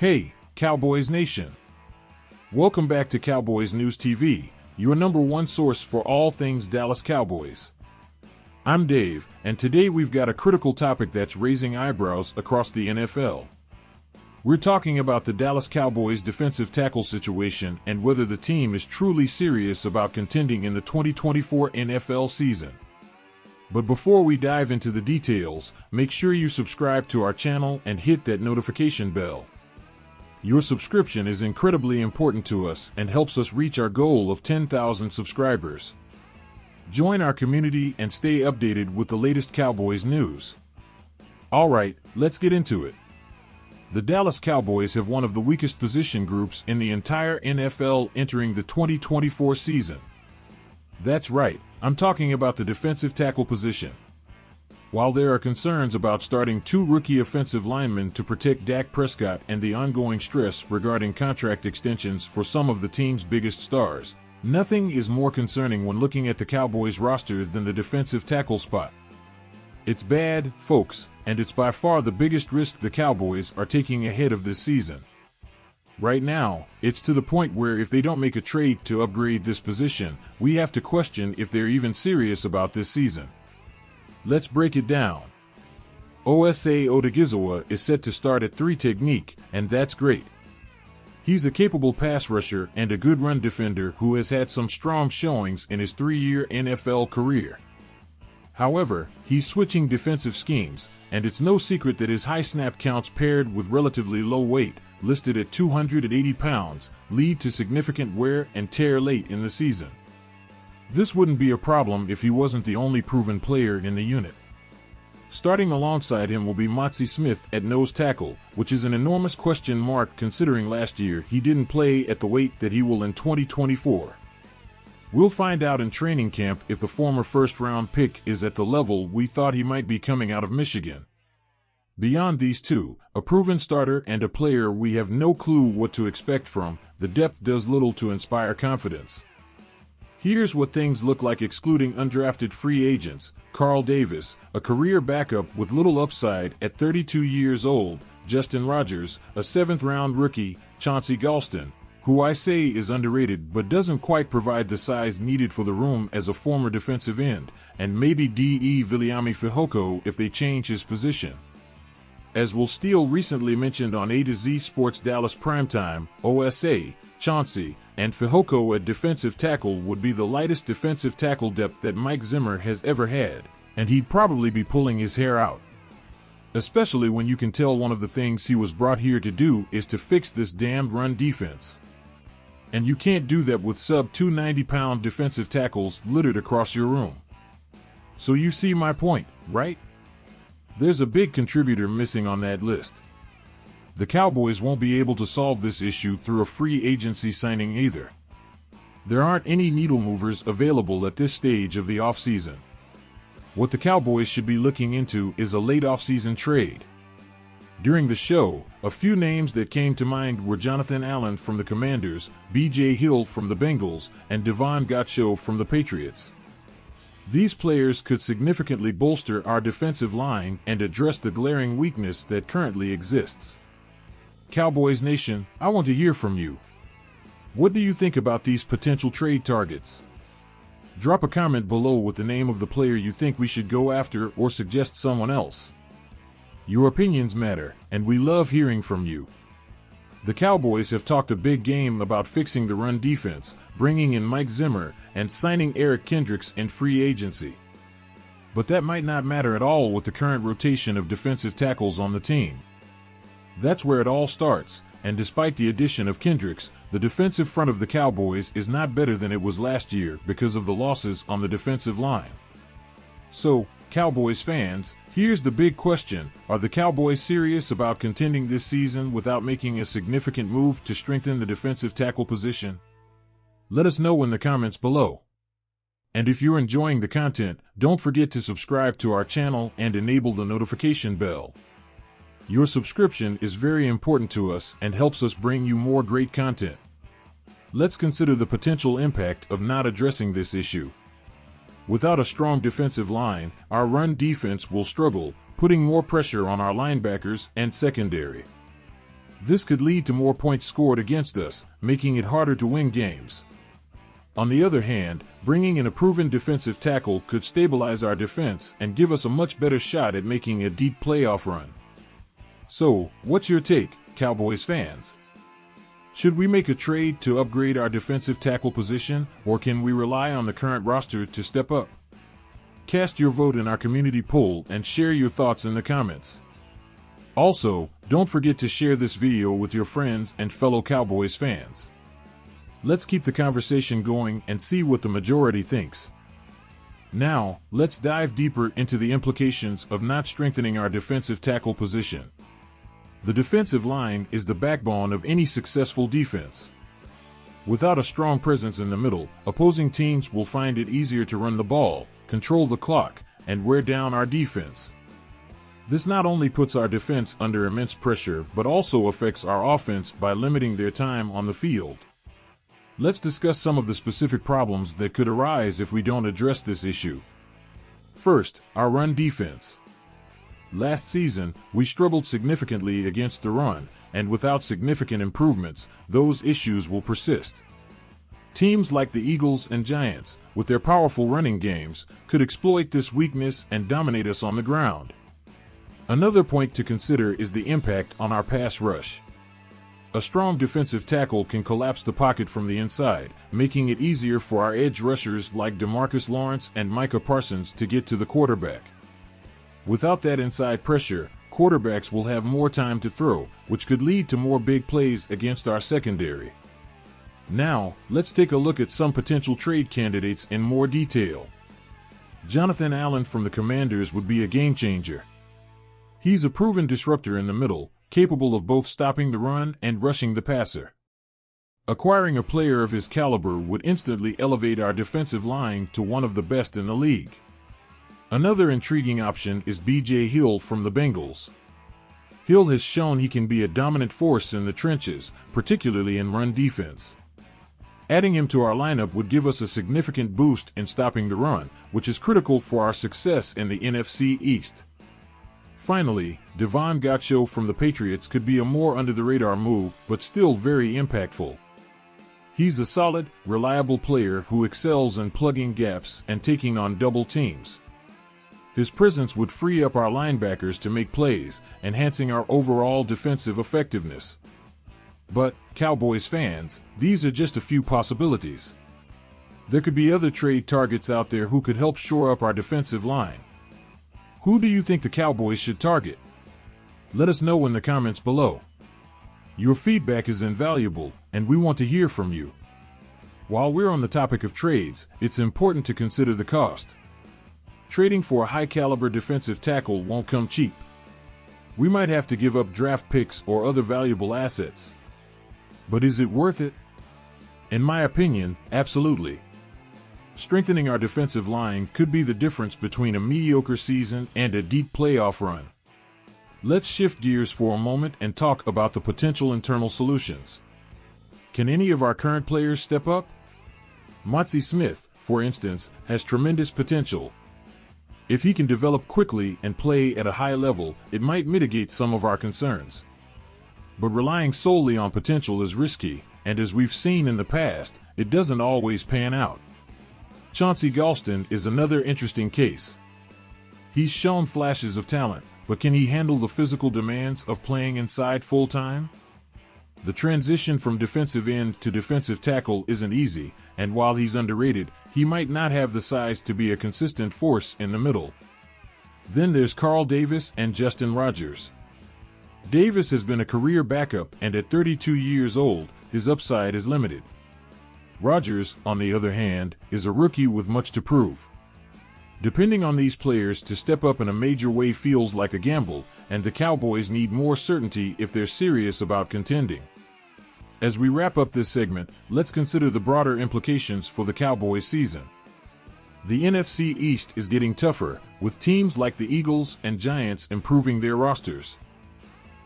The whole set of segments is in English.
Hey, Cowboys Nation! Welcome back to Cowboys News TV, your #1 source for all things Dallas Cowboys. I'm Dave, and today we've got a critical topic that's raising eyebrows across the NFL. We're talking about the Dallas Cowboys defensive tackle situation and whether the team is truly serious about contending in the 2024 NFL season. But before we dive into the details, make sure you subscribe to our channel and hit that notification bell. Your subscription is incredibly important to us and helps us reach our goal of 10,000 subscribers. Join our community and stay updated with the latest Cowboys news. Alright, let's get into it. The Dallas Cowboys have one of the weakest position groups in the entire NFL entering the 2024 season. That's right, I'm talking about the defensive tackle position. While there are concerns about starting 2 rookie offensive linemen to protect Dak Prescott and the ongoing stress regarding contract extensions for some of the team's biggest stars, nothing is more concerning when looking at the Cowboys roster than the defensive tackle spot. It's bad, folks, and it's by far the biggest risk the Cowboys are taking ahead of this season. Right now, it's to the point where if they don't make a trade to upgrade this position, we have to question if they're even serious about this season. Let's break it down. Osa Odighizuwa is set to start at 3 technique, and that's great. He's a capable pass rusher and a good run defender who has had some strong showings in his 3-year NFL career. However, he's switching defensive schemes, and it's no secret that his high snap counts paired with relatively low weight, listed at 280 pounds, lead to significant wear and tear late in the season. This wouldn't be a problem if he wasn't the only proven player in the unit. Starting alongside him will be Mazi Smith at nose tackle, which is an enormous question mark considering last year he didn't play at the weight that he will in 2024. We'll find out in training camp if the former first-round pick is at the level we thought he might be coming out of Michigan. Beyond these two, a proven starter and a player we have no clue what to expect from, the depth does little to inspire confidence. Here's what things look like excluding undrafted free agents: Carl Davis, a career backup with little upside at 32 years old; Justin Rogers, a 7th-round rookie; Chauncey Golston, who I say is underrated but doesn't quite provide the size needed for the room as a former defensive end; and maybe D.E. Viliami Fehoko if they change his position. As Will Steele recently mentioned on A to Z Sports Dallas Primetime, Osa, Chauncey, and Fehoko at defensive tackle would be the lightest defensive tackle depth that Mike Zimmer has ever had, and he'd probably be pulling his hair out. Especially when you can tell one of the things he was brought here to do is to fix this damned run defense. And you can't do that with sub-290-pound defensive tackles littered across your room. So you see my point, right? There's a big contributor missing on that list. The Cowboys won't be able to solve this issue through a free agency signing either. There aren't any needle movers available at this stage of the offseason. What the Cowboys should be looking into is a late offseason trade. During the show, a few names that came to mind were Jonathan Allen from the Commanders, B.J. Hill from the Bengals, and Devon Gotcho from the Patriots. These players could significantly bolster our defensive line and address the glaring weakness that currently exists. Cowboys Nation, I want to hear from you. What do you think about these potential trade targets? Drop a comment below with the name of the player you think we should go after or suggest someone else. Your opinions matter, and we love hearing from you. The Cowboys have talked a big game about fixing the run defense, bringing in Mike Zimmer, and signing Eric Kendricks in free agency. But that might not matter at all with the current rotation of defensive tackles on the team. That's where it all starts, and despite the addition of Kendricks, the defensive front of the Cowboys is not better than it was last year because of the losses on the defensive line. So, Cowboys fans, here's the big question: are the Cowboys serious about contending this season without making a significant move to strengthen the defensive tackle position? Let us know in the comments below. And if you're enjoying the content, don't forget to subscribe to our channel and enable the notification bell. Your subscription is very important to us and helps us bring you more great content. Let's consider the potential impact of not addressing this issue. Without a strong defensive line, our run defense will struggle, putting more pressure on our linebackers and secondary. This could lead to more points scored against us, making it harder to win games. On the other hand, bringing in a proven defensive tackle could stabilize our defense and give us a much better shot at making a deep playoff run. So, what's your take, Cowboys fans? Should we make a trade to upgrade our defensive tackle position, or can we rely on the current roster to step up? Cast your vote in our community poll and share your thoughts in the comments. Also, don't forget to share this video with your friends and fellow Cowboys fans. Let's keep the conversation going and see what the majority thinks. Now, let's dive deeper into the implications of not strengthening our defensive tackle position. The defensive line is the backbone of any successful defense. Without a strong presence in the middle, opposing teams will find it easier to run the ball, control the clock, and wear down our defense. This not only puts our defense under immense pressure, but also affects our offense by limiting their time on the field. Let's discuss some of the specific problems that could arise if we don't address this issue. First, our run defense. Last season, we struggled significantly against the run, and without significant improvements, those issues will persist. Teams like the Eagles and Giants, with their powerful running games, could exploit this weakness and dominate us on the ground. Another point to consider is the impact on our pass rush. A strong defensive tackle can collapse the pocket from the inside, making it easier for our edge rushers like DeMarcus Lawrence and Micah Parsons to get to the quarterback. Without that inside pressure, quarterbacks will have more time to throw, which could lead to more big plays against our secondary. Now, let's take a look at some potential trade candidates in more detail. Jonathan Allen from the Commanders would be a game changer. He's a proven disruptor in the middle, capable of both stopping the run and rushing the passer. Acquiring a player of his caliber would instantly elevate our defensive line to one of the best in the league. Another intriguing option is B.J. Hill from the Bengals. Hill has shown he can be a dominant force in the trenches, particularly in run defense. Adding him to our lineup would give us a significant boost in stopping the run, which is critical for our success in the NFC East. Finally, Devon Gotcho from the Patriots could be a more under-the-radar move, but still very impactful. He's a solid, reliable player who excels in plugging gaps and taking on double teams. His presence would free up our linebackers to make plays, enhancing our overall defensive effectiveness. But, Cowboys fans, these are just a few possibilities. There could be other trade targets out there who could help shore up our defensive line. Who do you think the Cowboys should target? Let us know in the comments below. Your feedback is invaluable, and we want to hear from you. While we're on the topic of trades, it's important to consider the cost. Trading for a high-caliber defensive tackle won't come cheap. We might have to give up draft picks or other valuable assets. But is it worth it? In my opinion, absolutely. Strengthening our defensive line could be the difference between a mediocre season and a deep playoff run. Let's shift gears for a moment and talk about the potential internal solutions. Can any of our current players step up? Motzi Smith, for instance, has tremendous potential. If he can develop quickly and play at a high level, it might mitigate some of our concerns. But relying solely on potential is risky, and as we've seen in the past, it doesn't always pan out. Chauncey Golston is another interesting case. He's shown flashes of talent, but can he handle the physical demands of playing inside full-time? The transition from defensive end to defensive tackle isn't easy, and while he's underrated, he might not have the size to be a consistent force in the middle. Then there's Carl Davis and Justin Rogers. Davis has been a career backup, and at 32 years old, his upside is limited. Rogers, on the other hand, is a rookie with much to prove. Depending on these players to step up in a major way feels like a gamble, and the Cowboys need more certainty if they're serious about contending. As we wrap up this segment, let's consider the broader implications for the Cowboys season. The NFC East is getting tougher, with teams like the Eagles and Giants improving their rosters.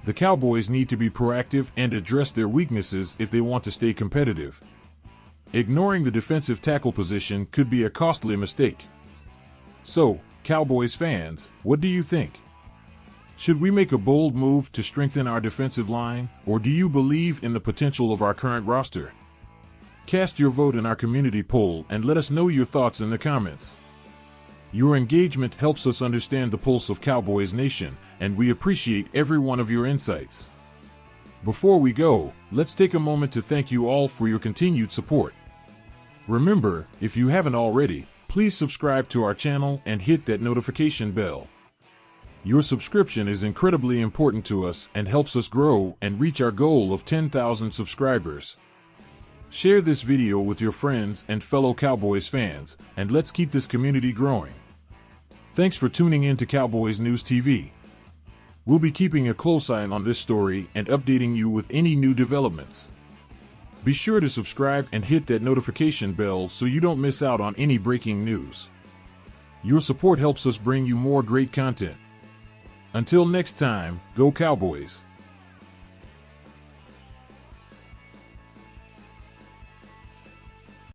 The Cowboys need to be proactive and address their weaknesses if they want to stay competitive. Ignoring the defensive tackle position could be a costly mistake. So, Cowboys fans, what do you think? Should we make a bold move to strengthen our defensive line, or do you believe in the potential of our current roster? Cast your vote in our community poll and let us know your thoughts in the comments. Your engagement helps us understand the pulse of Cowboys Nation, and we appreciate every one of your insights. Before we go, let's take a moment to thank you all for your continued support. Remember, if you haven't already, please subscribe to our channel and hit that notification bell. Your subscription is incredibly important to us and helps us grow and reach our goal of 10,000 subscribers. Share this video with your friends and fellow Cowboys fans, and let's keep this community growing. Thanks for tuning in to Cowboys News TV. We'll be keeping a close eye on this story and updating you with any new developments. Be sure to subscribe and hit that notification bell so you don't miss out on any breaking news. Your support helps us bring you more great content. Until next time, go Cowboys!